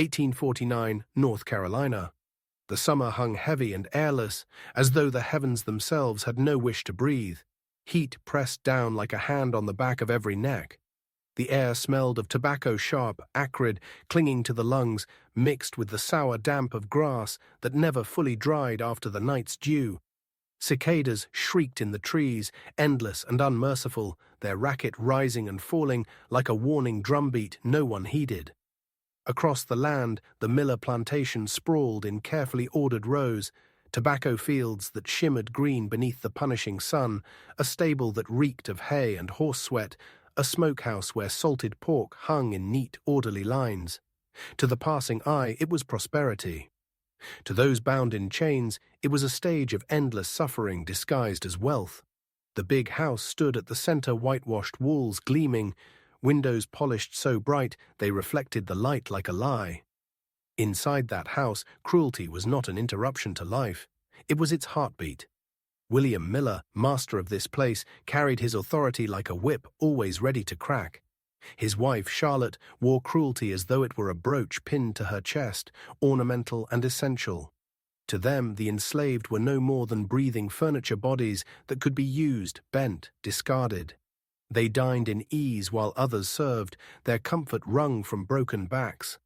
1849, North Carolina. The summer hung heavy and airless, as though the heavens themselves had no wish to breathe. Heat pressed down like a hand on the back of every neck. The air smelled of tobacco, sharp, acrid, clinging to the lungs, mixed with the sour damp of grass that never fully dried after the night's dew. Cicadas shrieked in the trees, endless and unmerciful, their racket rising and falling like a warning drumbeat no one heeded. Across the land, the Miller plantation sprawled in carefully ordered rows, tobacco fields that shimmered green beneath the punishing sun, a stable that reeked of hay and horse sweat, a smokehouse where salted pork hung in neat, orderly lines. To the passing eye, it was prosperity. To those bound in chains, it was a stage of endless suffering disguised as wealth. The big house stood at the center, whitewashed walls gleaming, windows polished so bright they reflected the light like a lie. Inside that house, cruelty was not an interruption to life. It was its heartbeat. William Miller, master of this place, carried his authority like a whip, always ready to crack. His wife, Charlotte, wore cruelty as though it were a brooch pinned to her chest, ornamental and essential. To them, the enslaved were no more than breathing furniture bodies that could be used, bent, discarded. They dined in ease while others served, their comfort wrung from broken backs.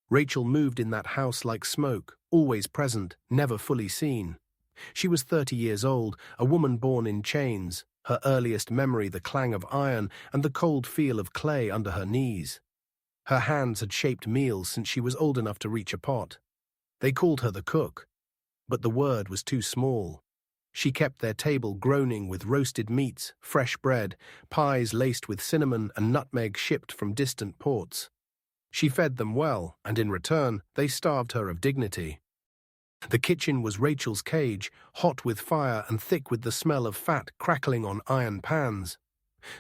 Rachel moved in that house like smoke, always present, never fully seen. She was 30 years old, a woman born in chains, her earliest memory the clang of iron and the cold feel of clay under her knees. Her hands had shaped meals since she was old enough to reach a pot. They called her the cook, but the word was too small. She kept their table groaning with roasted meats, fresh bread, pies laced with cinnamon and nutmeg shipped from distant ports. She fed them well, and in return, they starved her of dignity. The kitchen was Rachel's cage, hot with fire and thick with the smell of fat crackling on iron pans.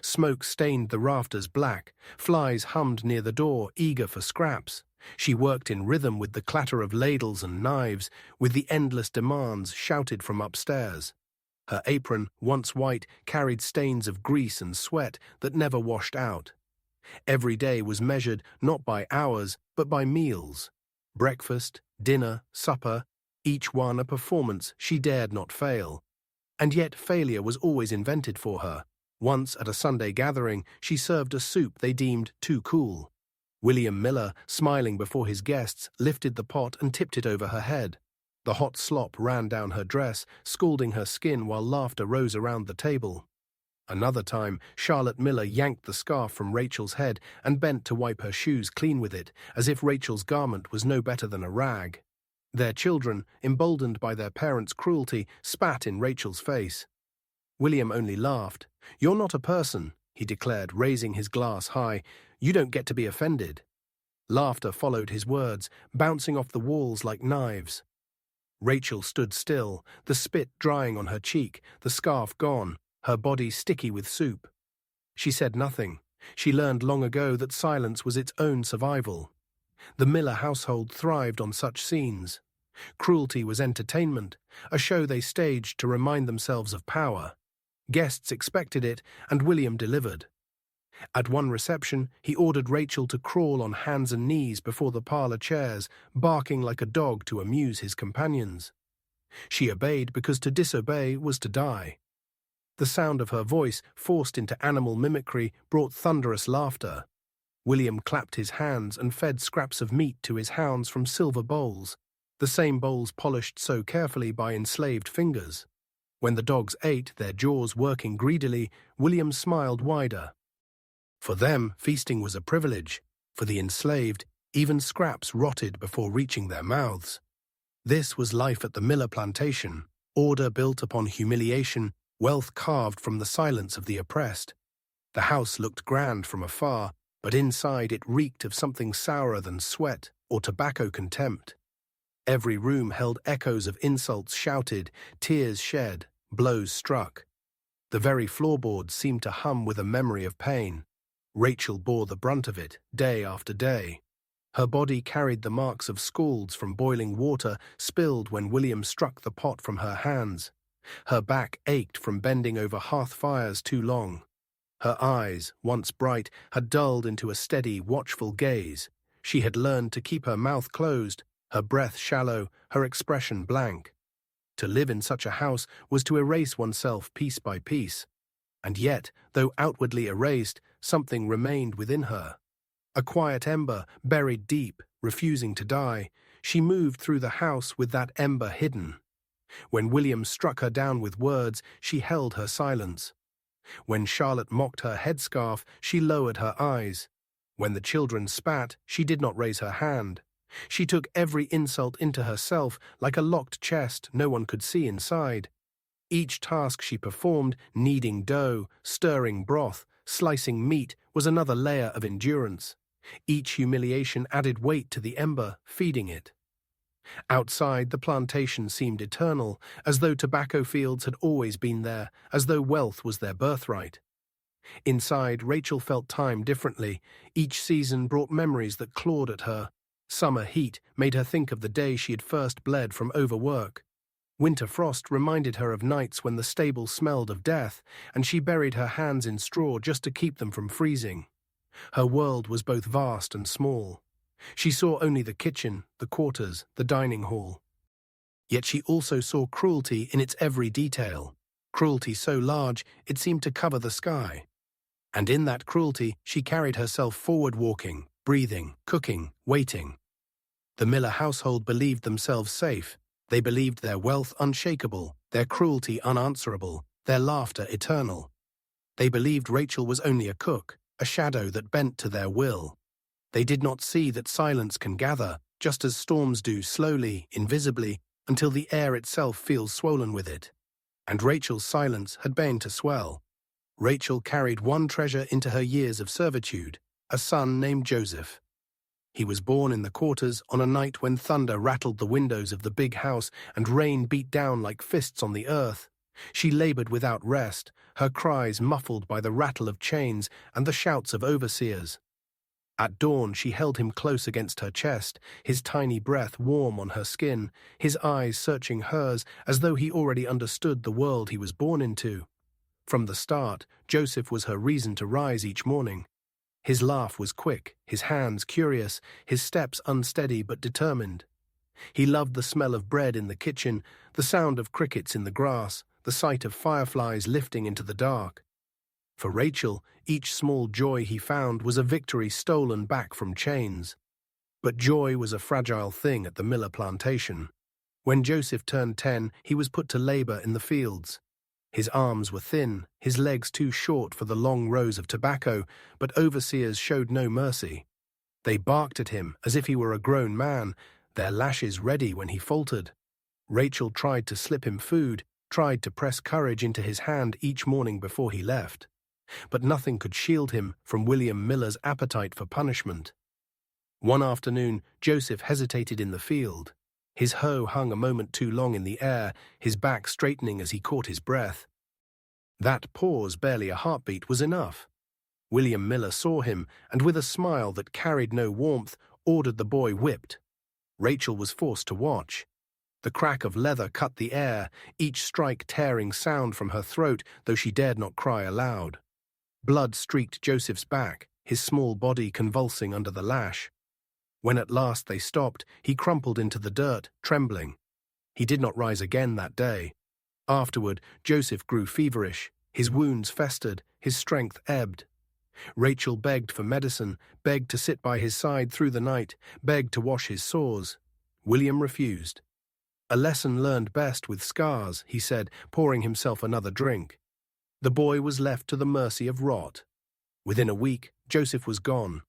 Smoke stained the rafters black, flies hummed near the door, eager for scraps. She worked in rhythm with the clatter of ladles and knives, with the endless demands shouted from upstairs. Her apron, once white, carried stains of grease and sweat that never washed out. Every day was measured not by hours, but by meals. Breakfast, dinner, supper, each one a performance she dared not fail. And yet failure was always invented for her. Once at a Sunday gathering, she served a soup they deemed too cool. William Miller, smiling before his guests, lifted the pot and tipped it over her head. The hot slop ran down her dress, scalding her skin while laughter rose around the table. Another time, Charlotte Miller yanked the scarf from Rachel's head and bent to wipe her shoes clean with it, as if Rachel's garment was no better than a rag. Their children, emboldened by their parents' cruelty, spat in Rachel's face. William only laughed. "You're not a person," he declared, raising his glass high. "You don't get to be offended." Laughter followed his words, bouncing off the walls like knives. Rachel stood still, the spit drying on her cheek, the scarf gone, her body sticky with soup. She said nothing. She learned long ago that silence was its own survival. The Miller household thrived on such scenes. Cruelty was entertainment, a show they staged to remind themselves of power. Guests expected it, and William delivered. At one reception, he ordered Rachel to crawl on hands and knees before the parlor chairs, barking like a dog to amuse his companions. She obeyed because to disobey was to die. The sound of her voice, forced into animal mimicry, brought thunderous laughter. William clapped his hands and fed scraps of meat to his hounds from silver bowls, the same bowls polished so carefully by enslaved fingers. When the dogs ate, their jaws working greedily, William smiled wider. For them, feasting was a privilege. For the enslaved, even scraps rotted before reaching their mouths. This was life at the Miller plantation, order built upon humiliation, wealth carved from the silence of the oppressed. The house looked grand from afar, but inside it reeked of something sourer than sweat or tobacco contempt. Every room held echoes of insults shouted, tears shed, blows struck. The very floorboards seemed to hum with a memory of pain. Rachel bore the brunt of it, day after day. Her body carried the marks of scalds from boiling water spilled when William struck the pot from her hands. Her back ached from bending over hearth fires too long. Her eyes, once bright, had dulled into a steady, watchful gaze. She had learned to keep her mouth closed, her breath shallow, her expression blank. To live in such a house was to erase oneself piece by piece. And yet, though outwardly erased, something remained within her. A quiet ember, buried deep, refusing to die. She moved through the house with that ember hidden. When William struck her down with words, she held her silence. When Charlotte mocked her headscarf, she lowered her eyes. When the children spat, she did not raise her hand. She took every insult into herself like a locked chest no one could see inside. Each task she performed, kneading dough, stirring broth, slicing meat, was another layer of endurance. Each humiliation added weight to the ember, feeding it. Outside, the plantation seemed eternal, as though tobacco fields had always been there, as though wealth was their birthright. Inside, Rachel felt time differently. Each season brought memories that clawed at her. Summer heat made her think of the day she had first bled from overwork. Winter frost reminded her of nights when the stable smelled of death, and she buried her hands in straw just to keep them from freezing. Her world was both vast and small. She saw only the kitchen, the quarters, the dining hall. Yet she also saw cruelty in its every detail, cruelty so large it seemed to cover the sky. And in that cruelty she carried herself forward, walking, breathing, cooking, waiting. The Miller household believed themselves safe. They believed their wealth unshakable, their cruelty unanswerable, their laughter eternal. They believed Rachel was only a cook, a shadow that bent to their will. They did not see that silence can gather, just as storms do, slowly, invisibly, until the air itself feels swollen with it. And Rachel's silence had begun to swell. Rachel carried one treasure into her years of servitude, a son named Joseph. He was born in the quarters on a night when thunder rattled the windows of the big house and rain beat down like fists on the earth. She labored without rest, her cries muffled by the rattle of chains and the shouts of overseers. At dawn she held him close against her chest, his tiny breath warm on her skin, his eyes searching hers as though he already understood the world he was born into. From the start, Joseph was her reason to rise each morning. His laugh was quick, his hands curious, his steps unsteady but determined. He loved the smell of bread in the kitchen, the sound of crickets in the grass, the sight of fireflies lifting into the dark. For Rachel, each small joy he found was a victory stolen back from chains. But joy was a fragile thing at the Miller plantation. When Joseph turned 10, he was put to labor in the fields. His arms were thin, his legs too short for the long rows of tobacco, but overseers showed no mercy. They barked at him as if he were a grown man, their lashes ready when he faltered. Rachel tried to slip him food, tried to press courage into his hand each morning before he left. But nothing could shield him from William Miller's appetite for punishment. One afternoon, Joseph hesitated in the field. His hoe hung a moment too long in the air, his back straightening as he caught his breath. That pause, barely a heartbeat, was enough. William Miller saw him, and with a smile that carried no warmth, ordered the boy whipped. Rachel was forced to watch. The crack of leather cut the air, each strike tearing sound from her throat, though she dared not cry aloud. Blood streaked Joseph's back, his small body convulsing under the lash. When at last they stopped, he crumpled into the dirt, trembling. He did not rise again that day. Afterward, Joseph grew feverish. His wounds festered, his strength ebbed. Rachel begged for medicine, begged to sit by his side through the night, begged to wash his sores. William refused. A lesson learned best with scars, he said, pouring himself another drink. The boy was left to the mercy of rot. Within a week, Joseph was gone.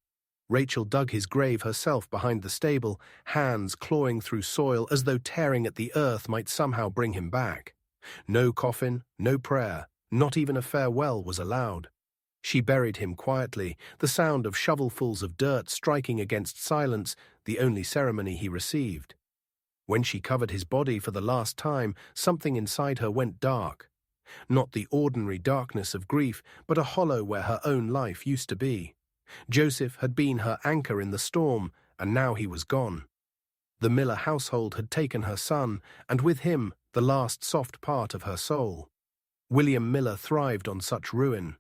Rachel dug his grave herself behind the stable, hands clawing through soil as though tearing at the earth might somehow bring him back. No coffin, no prayer, not even a farewell was allowed. She buried him quietly, the sound of shovelfuls of dirt striking against silence, the only ceremony he received. When she covered his body for the last time, something inside her went dark. Not the ordinary darkness of grief, but a hollow where her own life used to be. Joseph had been her anchor in the storm, and now he was gone. The Miller household had taken her son, and with him the last soft part of her soul. William Miller thrived on such ruin.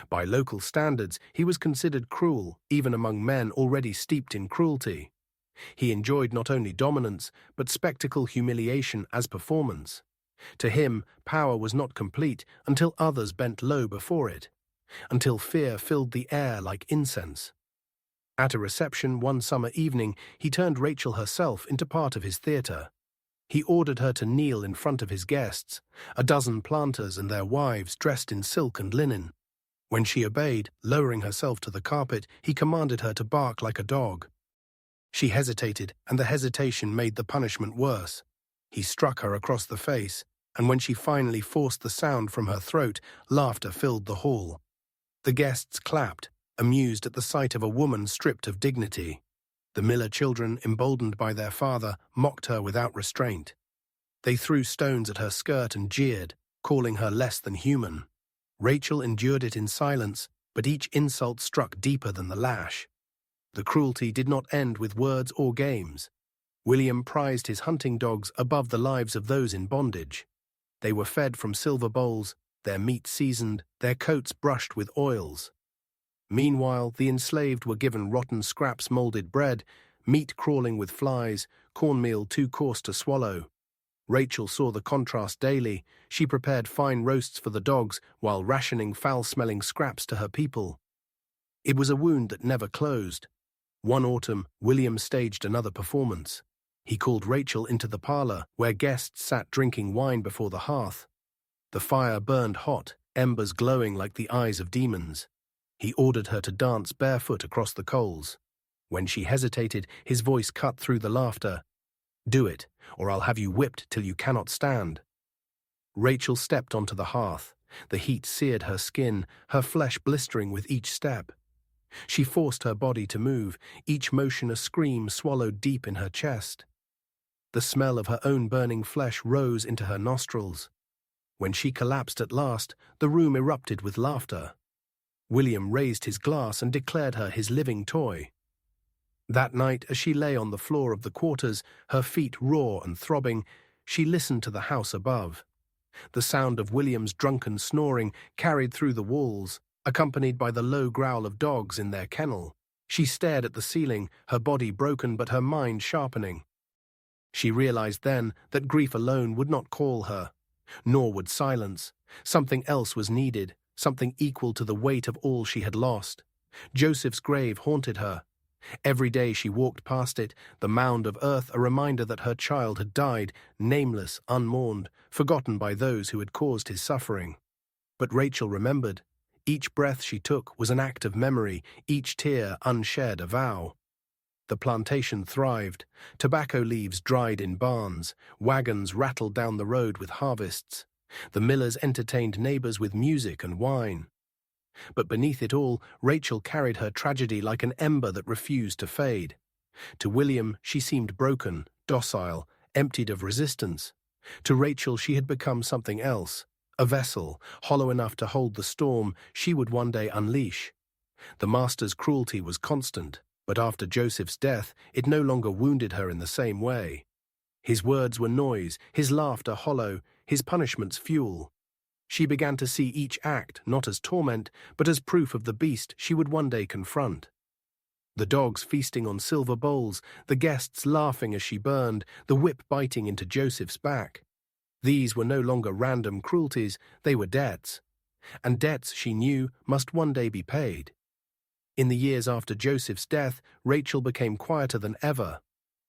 By local standards, he was considered cruel, even among men already steeped in cruelty. He enjoyed not only dominance, but spectacle humiliation as performance. To him, power was not complete until others bent low before it, until fear filled the air like incense. At a reception one summer evening, he turned Rachel herself into part of his theatre. He ordered her to kneel in front of his guests, a dozen planters and their wives dressed in silk and linen. When she obeyed, lowering herself to the carpet, he commanded her to bark like a dog. She hesitated, and the hesitation made the punishment worse. He struck her across the face, and when she finally forced the sound from her throat, laughter filled the hall. The guests clapped, amused at the sight of a woman stripped of dignity. The Miller children, emboldened by their father, mocked her without restraint. They threw stones at her skirt and jeered, calling her less than human. Rachel endured it in silence, but each insult struck deeper than the lash. The cruelty did not end with words or games. William prized his hunting dogs above the lives of those in bondage. They were fed from silver bowls, their meat seasoned, their coats brushed with oils. Meanwhile, the enslaved were given rotten scraps molded bread, meat crawling with flies, cornmeal too coarse to swallow. Rachel saw the contrast daily. She prepared fine roasts for the dogs while rationing foul-smelling scraps to her people. It was a wound that never closed. One autumn, William staged another performance. He called Rachel into the parlor, where guests sat drinking wine before the hearth. The fire burned hot, embers glowing like the eyes of demons. He ordered her to dance barefoot across the coals. When she hesitated, his voice cut through the laughter. "Do it, or I'll have you whipped till you cannot stand." Rachel stepped onto the hearth. The heat seared her skin, her flesh blistering with each step. She forced her body to move, each motion a scream swallowed deep in her chest. The smell of her own burning flesh rose into her nostrils. When she collapsed at last, the room erupted with laughter. William raised his glass and declared her his living toy. That night, as she lay on the floor of the quarters, her feet raw and throbbing, she listened to the house above. The sound of William's drunken snoring carried through the walls, accompanied by the low growl of dogs in their kennel. She stared at the ceiling, her body broken but her mind sharpening. She realized then that grief alone would not call her, nor would silence. Something else was needed, something equal to the weight of all she had lost. Joseph's grave haunted her. Every day she walked past it, the mound of earth a reminder that her child had died, nameless, unmourned, forgotten by those who had caused his suffering. But Rachel remembered. Each breath she took was an act of memory, each tear unshed a vow. The plantation thrived. Tobacco leaves dried in barns. Wagons rattled down the road with harvests. The millers entertained neighbors with music and wine. But beneath it all, Rachel carried her tragedy like an ember that refused to fade. To William, she seemed broken, docile, emptied of resistance. To Rachel, she had become something else, a vessel, hollow enough to hold the storm she would one day unleash. The master's cruelty was constant, but after Joseph's death, it no longer wounded her in the same way. His words were noise, his laughter hollow, his punishments fuel. She began to see each act not as torment, but as proof of the beast she would one day confront. The dogs feasting on silver bowls, the guests laughing as she burned, the whip biting into Joseph's back. These were no longer random cruelties, they were debts. And debts, she knew, must one day be paid. In the years after Joseph's death, Rachel became quieter than ever.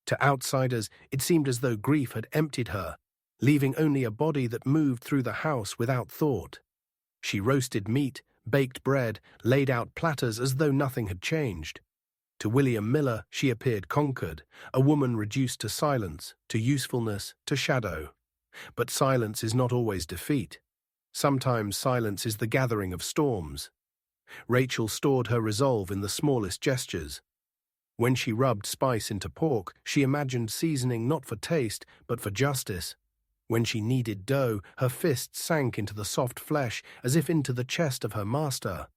To outsiders, it seemed as though grief had emptied her, leaving only a body that moved through the house without thought. She roasted meat, baked bread, laid out platters as though nothing had changed. To William Miller, she appeared conquered, a woman reduced to silence, to usefulness, to shadow. But silence is not always defeat. Sometimes silence is the gathering of storms. Rachel stored her resolve in the smallest gestures. When she rubbed spice into pork, she imagined seasoning not for taste, but for justice. When she kneaded dough, her fists sank into the soft flesh as if into the chest of her master.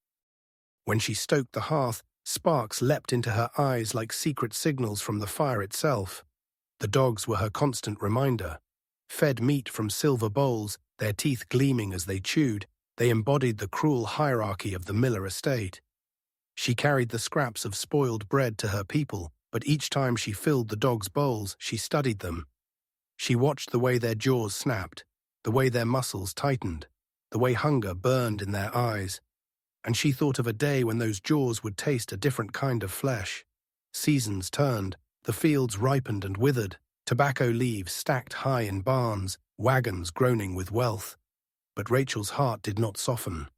When she stoked the hearth, sparks leapt into her eyes like secret signals from the fire itself. The dogs were her constant reminder. Fed meat from silver bowls, their teeth gleaming as they chewed, They embodied the cruel hierarchy of the Miller estate. She carried the scraps of spoiled bread to her people, but each time she filled the dogs' bowls, she studied them. She watched the way their jaws snapped, the way their muscles tightened, the way hunger burned in their eyes. And she thought of a day when those jaws would taste a different kind of flesh. Seasons turned, the fields ripened and withered, tobacco leaves stacked high in barns, wagons groaning with wealth. But Rachel's heart did not soften.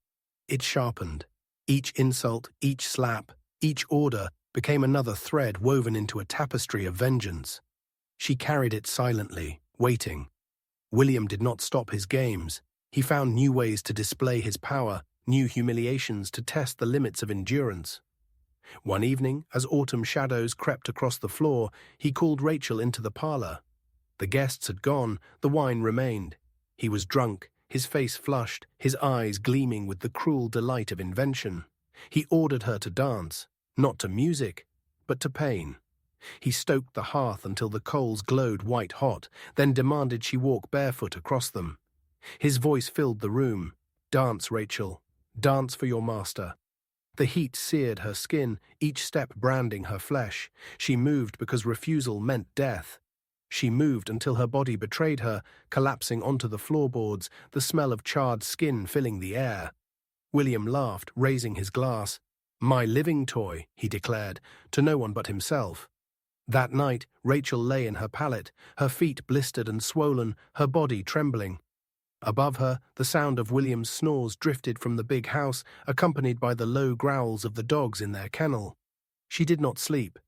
It sharpened. Each insult, each slap, each order became another thread woven into a tapestry of vengeance. She carried it silently, waiting. William did not stop his games. He found new ways to display his power, new humiliations to test the limits of endurance. One evening, as autumn shadows crept across the floor, he called Rachel into the parlor. The guests had gone, the wine remained. He was drunk, his face flushed, his eyes gleaming with the cruel delight of invention. He ordered her to dance, not to music, but to pain. He stoked the hearth until the coals glowed white-hot, then demanded she walk barefoot across them. His voice filled the room. "Dance, Rachel. Dance for your master." The heat seared her skin, each step branding her flesh. She moved because refusal meant death. She moved until her body betrayed her, collapsing onto the floorboards, the smell of charred skin filling the air. William laughed, raising his glass. "My living toy," he declared, to no one but himself. That night, Rachel lay in her pallet, her feet blistered and swollen, her body trembling. Above her, the sound of William's snores drifted from the big house, accompanied by the low growls of the dogs in their kennel. She did not sleep.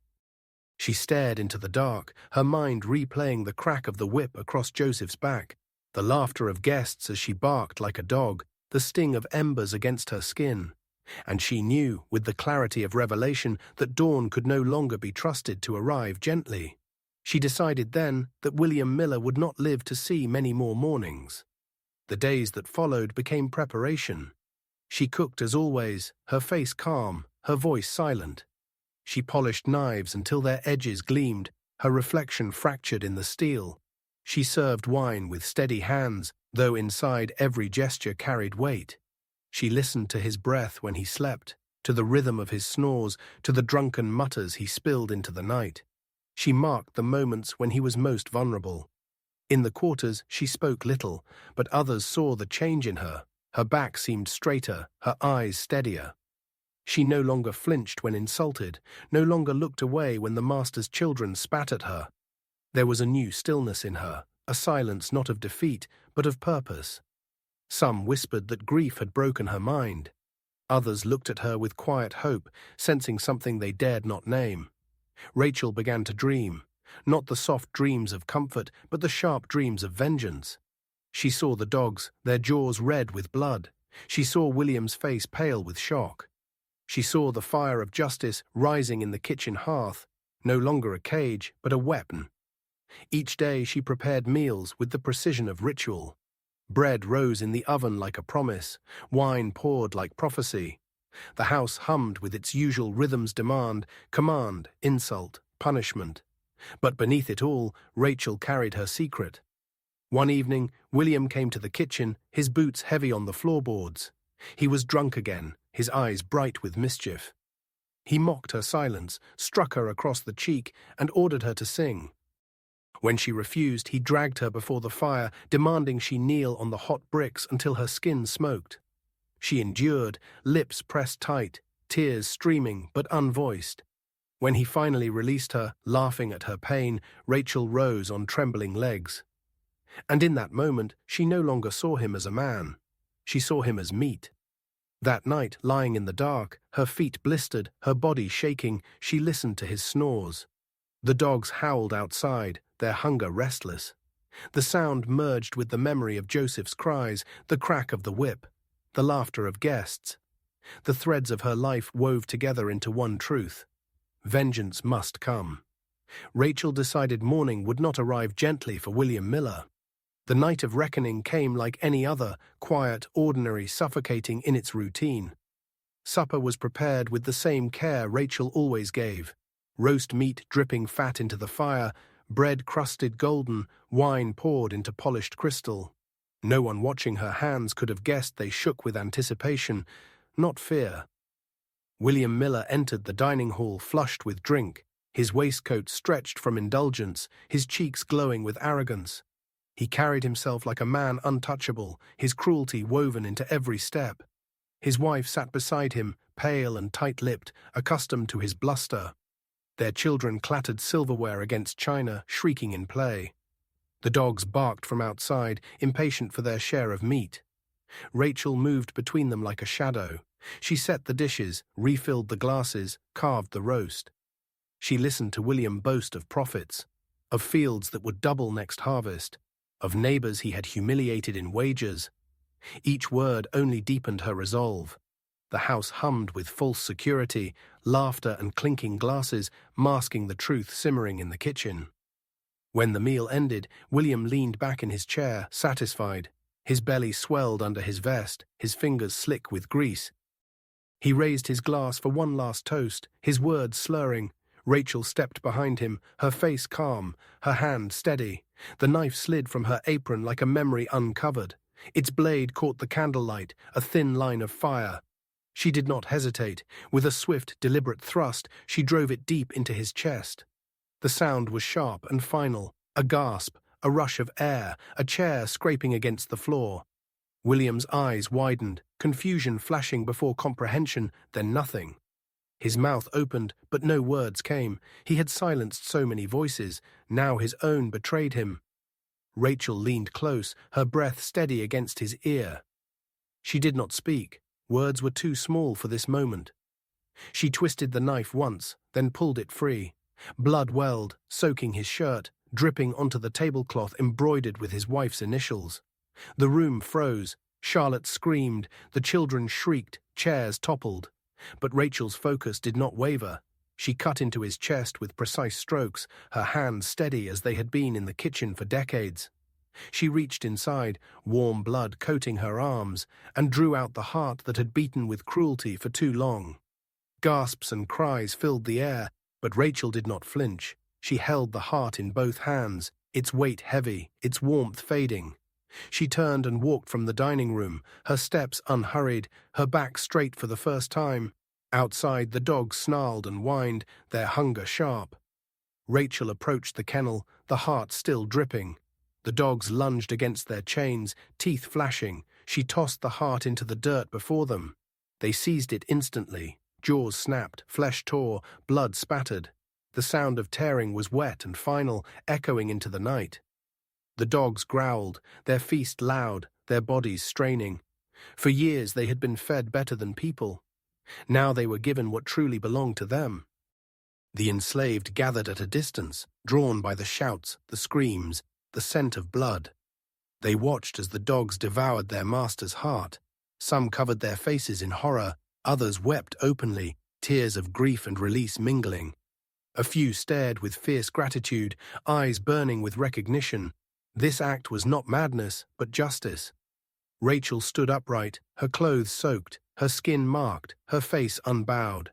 She stared into the dark, her mind replaying the crack of the whip across Joseph's back, the laughter of guests as she barked like a dog, the sting of embers against her skin. And she knew, with the clarity of revelation, that dawn could no longer be trusted to arrive gently. She decided then that William Miller would not live to see many more mornings. The days that followed became preparation. She cooked as always, her face calm, her voice silent. She polished knives until their edges gleamed, her reflection fractured in the steel. She served wine with steady hands, though inside every gesture carried weight. She listened to his breath when he slept, to the rhythm of his snores, to the drunken mutters he spilled into the night. She marked the moments when he was most vulnerable. In the quarters, she spoke little, but others saw the change in her. Her back seemed straighter, her eyes steadier. She no longer flinched when insulted, no longer looked away when the master's children spat at her. There was a new stillness in her, a silence not of defeat, but of purpose. Some whispered that grief had broken her mind. Others looked at her with quiet hope, sensing something they dared not name. Rachel began to dream, not the soft dreams of comfort, but the sharp dreams of vengeance. She saw the dogs, their jaws red with blood. She saw William's face pale with shock. She saw the fire of justice rising in the kitchen hearth, no longer a cage, but a weapon. Each day she prepared meals with the precision of ritual. Bread rose in the oven like a promise, wine poured like prophecy. The house hummed with its usual rhythms command, insult, punishment. But beneath it all, Rachel carried her secret. One evening, William came to the kitchen, his boots heavy on the floorboards. He was drunk again, his eyes bright with mischief. He mocked her silence, struck her across the cheek, and ordered her to sing. When she refused, he dragged her before the fire, demanding she kneel on the hot bricks until her skin smoked. She endured, lips pressed tight, tears streaming but unvoiced. When he finally released her, laughing at her pain, Rachel rose on trembling legs. And in that moment, she no longer saw him as a man. She saw him as meat. That night, lying in the dark, her feet blistered, her body shaking, she listened to his snores. The dogs howled outside, their hunger restless. The sound merged with the memory of Joseph's cries, the crack of the whip, the laughter of guests. The threads of her life wove together into one truth. Vengeance must come. Rachel decided morning would not arrive gently for William Miller. The night of reckoning came like any other, quiet, ordinary, suffocating in its routine. Supper was prepared with the same care Rachel always gave. Roast meat dripping fat into the fire, bread crusted golden, wine poured into polished crystal. No one watching her hands could have guessed they shook with anticipation, not fear. William Miller entered the dining hall flushed with drink, his waistcoat stretched from indulgence, his cheeks glowing with arrogance. He carried himself like a man untouchable, his cruelty woven into every step. His wife sat beside him, pale and tight-lipped, accustomed to his bluster. Their children clattered silverware against china, shrieking in play. The dogs barked from outside, impatient for their share of meat. Rachel moved between them like a shadow. She set the dishes, refilled the glasses, carved the roast. She listened to William boast of profits, of fields that would double next harvest, of neighbors he had humiliated in wages. Each word only deepened her resolve. The house hummed with false security, laughter and clinking glasses masking the truth simmering in the kitchen. When the meal ended, William leaned back in his chair, satisfied. His belly swelled under his vest, his fingers slick with grease. He raised his glass for one last toast, his words slurring. Rachel stepped behind him, her face calm, her hand steady. The knife slid from her apron like a memory uncovered. Its blade caught the candlelight, a thin line of fire. She did not hesitate. With a swift, deliberate thrust, she drove it deep into his chest. The sound was sharp and final, a gasp, a rush of air, a chair scraping against the floor. William's eyes widened, confusion flashing before comprehension, then nothing. His mouth opened, but no words came. He had silenced so many voices. Now his own betrayed him. Rachel leaned close, her breath steady against his ear. She did not speak. Words were too small for this moment. She twisted the knife once, then pulled it free. Blood welled, soaking his shirt, dripping onto the tablecloth embroidered with his wife's initials. The room froze. Charlotte screamed. The children shrieked. Chairs toppled. But Rachel's focus did not waver. She cut into his chest with precise strokes, her hands steady as they had been in the kitchen for decades. She reached inside, warm blood coating her arms, and drew out the heart that had beaten with cruelty for too long. Gasps and cries filled the air, but Rachel did not flinch. She held the heart in both hands, its weight heavy, its warmth fading. She turned and walked from the dining room, her steps unhurried, her back straight for the first time. Outside, the dogs snarled and whined, their hunger sharp. Rachel approached the kennel, the heart still dripping. The dogs lunged against their chains, teeth flashing. She tossed the heart into the dirt before them. They seized it instantly. Jaws snapped, flesh tore, blood spattered. The sound of tearing was wet and final, echoing into the night. The dogs growled, their feast loud, their bodies straining. For years they had been fed better than people. Now they were given what truly belonged to them. The enslaved gathered at a distance, drawn by the shouts, the screams, the scent of blood. They watched as the dogs devoured their master's heart. Some covered their faces in horror, others wept openly, tears of grief and release mingling. A few stared with fierce gratitude, eyes burning with recognition. This act was not madness, but justice. Rachel stood upright, her clothes soaked, her skin marked, her face unbowed.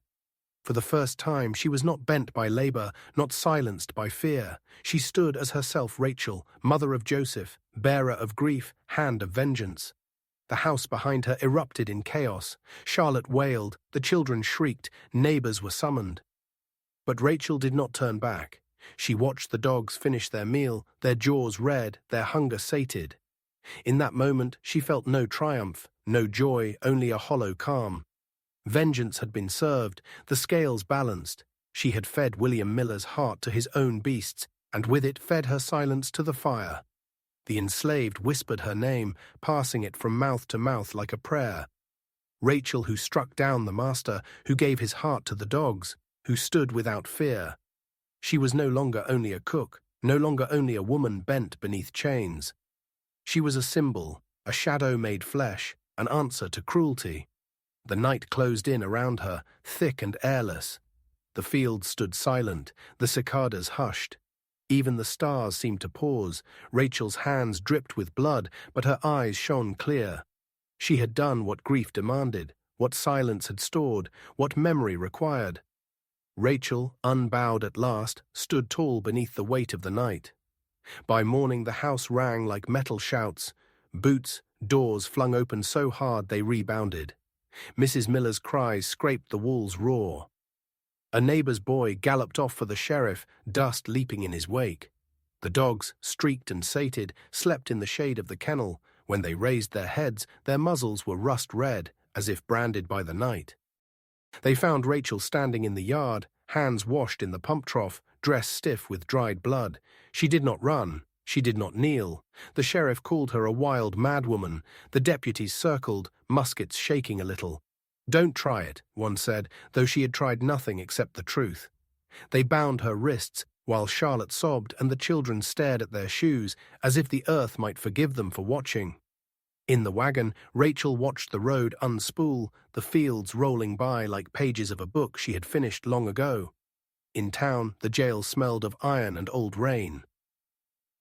For the first time, she was not bent by labor, not silenced by fear. She stood as herself Rachel, mother of Joseph, bearer of grief, hand of vengeance. The house behind her erupted in chaos. Charlotte wailed, the children shrieked, neighbors were summoned. But Rachel did not turn back. She watched the dogs finish their meal, their jaws red, their hunger sated. In that moment, she felt no triumph, no joy, only a hollow calm. Vengeance had been served, the scales balanced. She had fed William Miller's heart to his own beasts, and with it fed her silence to the fire. The enslaved whispered her name, passing it from mouth to mouth like a prayer. Rachel, who struck down the master, who gave his heart to the dogs, who stood without fear. She was no longer only a cook, no longer only a woman bent beneath chains. She was a symbol, a shadow made flesh, an answer to cruelty. The night closed in around her, thick and airless. The fields stood silent, the cicadas hushed. Even the stars seemed to pause. Rachel's hands dripped with blood, but her eyes shone clear. She had done what grief demanded, what silence had stored, what memory required. Rachel, unbowed at last, stood tall beneath the weight of the night. By morning the house rang like metal shouts. Boots, doors flung open so hard they rebounded. Mrs. Miller's cries scraped the walls raw. A neighbor's boy galloped off for the sheriff, dust leaping in his wake. The dogs, streaked and sated, slept in the shade of the kennel. When they raised their heads, their muzzles were rust red, as if branded by the night. They found Rachel standing in the yard, hands washed in the pump trough, dress stiff with dried blood. She did not run. She did not kneel. The sheriff called her a wild madwoman. The deputies circled, muskets shaking a little. "Don't try it," one said, though she had tried nothing except the truth. They bound her wrists, while Charlotte sobbed and the children stared at their shoes, as if the earth might forgive them for watching. In the wagon, Rachel watched the road unspool, the fields rolling by like pages of a book she had finished long ago. In town, the jail smelled of iron and old rain.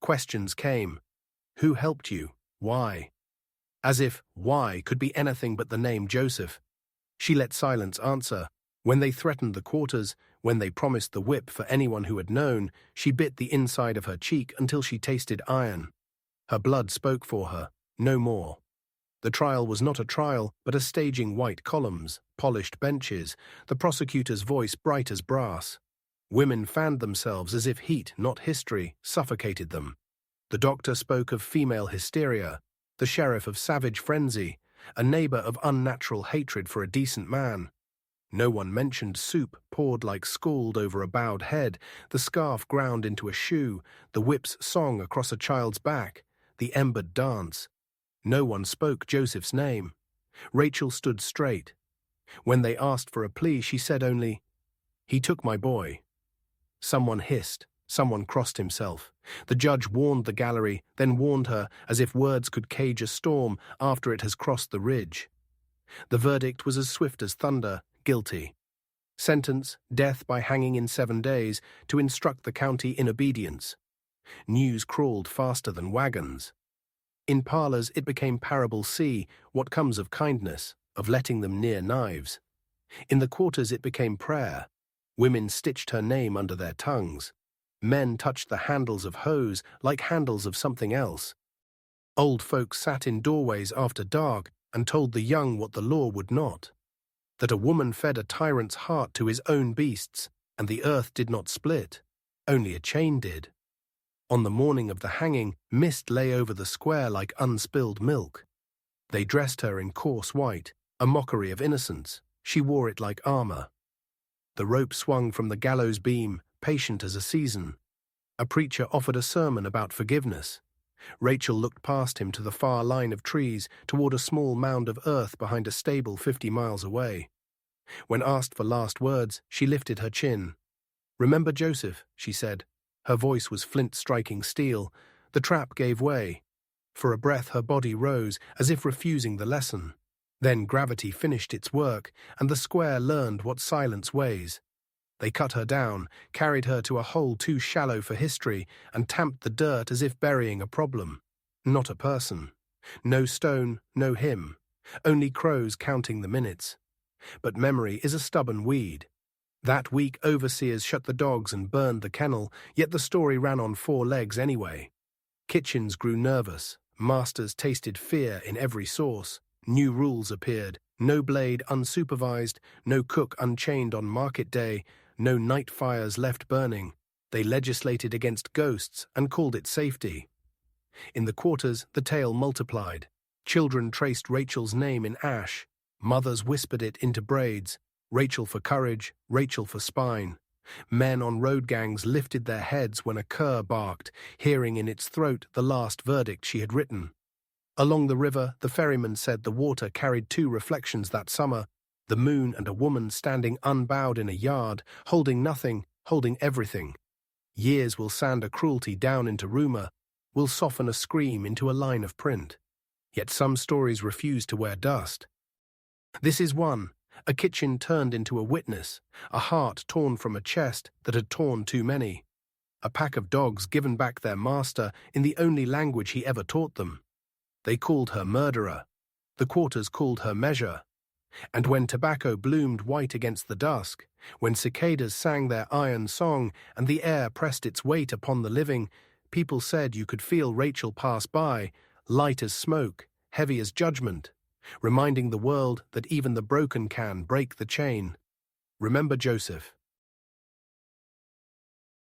Questions came. Who helped you? Why? As if why could be anything but the name Joseph. She let silence answer. When they threatened the quarters, when they promised the whip for anyone who had known, she bit the inside of her cheek until she tasted iron. Her blood spoke for her, no more. The trial was not a trial, but a staging white columns, polished benches, the prosecutor's voice bright as brass. Women fanned themselves as if heat, not history, suffocated them. The doctor spoke of female hysteria, the sheriff of savage frenzy, a neighbor of unnatural hatred for a decent man. No one mentioned soup poured like scald over a bowed head, the scarf ground into a shoe, the whip's song across a child's back, the embered dance. No one spoke Joseph's name. Rachel stood straight. When they asked for a plea, she said only, "He took my boy." Someone hissed. Someone crossed himself. The judge warned the gallery, then warned her, as if words could cage a storm after it has crossed the ridge. The verdict was as swift as thunder, guilty. Sentence, death by hanging in 7 days, to instruct the county in obedience. News crawled faster than wagons. In parlors it became parable C, what comes of kindness, of letting them near knives. In the quarters it became prayer. Women stitched her name under their tongues. Men touched the handles of hoes like handles of something else. Old folks sat in doorways after dark and told the young what the law would not. That a woman fed a tyrant's heart to his own beasts, and the earth did not split. Only a chain did. On the morning of the hanging, mist lay over the square like unspilled milk. They dressed her in coarse white, a mockery of innocence. She wore it like armor. The rope swung from the gallows beam, patient as a season. A preacher offered a sermon about forgiveness. Rachel looked past him to the far line of trees, toward a small mound of earth behind a stable 50 miles away. When asked for last words, she lifted her chin. "Remember Joseph," she said. Her voice was flint striking steel. The trap gave way. For a breath her body rose, as if refusing the lesson. Then gravity finished its work, and the square learned what silence weighs. They cut her down, carried her to a hole too shallow for history, and tamped the dirt as if burying a problem. Not a person. No stone, no hymn. Only crows counting the minutes. But memory is a stubborn weed. That week overseers shut the dogs and burned the kennel, yet the story ran on 4 legs anyway. Kitchens grew nervous. Masters tasted fear in every sauce. New rules appeared. No blade unsupervised, no cook unchained on market day, no night fires left burning. They legislated against ghosts and called it safety. In the quarters, the tale multiplied. Children traced Rachel's name in ash. Mothers whispered it into braids. Rachel for courage, Rachel for spine. Men on road gangs lifted their heads when a cur barked, hearing in its throat the last verdict she had written. Along the river, the ferryman said the water carried 2 reflections that summer, the moon and a woman standing unbowed in a yard, holding nothing, holding everything. Years will sand a cruelty down into rumor, will soften a scream into a line of print. Yet some stories refuse to wear dust. This is one, a kitchen turned into a witness, a heart torn from a chest that had torn too many, a pack of dogs given back their master in the only language he ever taught them. They called her murderer. The quarters called her measure. And when tobacco bloomed white against the dusk, when cicadas sang their iron song and the air pressed its weight upon the living, people said you could feel Rachel pass by, light as smoke, heavy as judgment, reminding the world that even the broken can break the chain. Remember Joseph,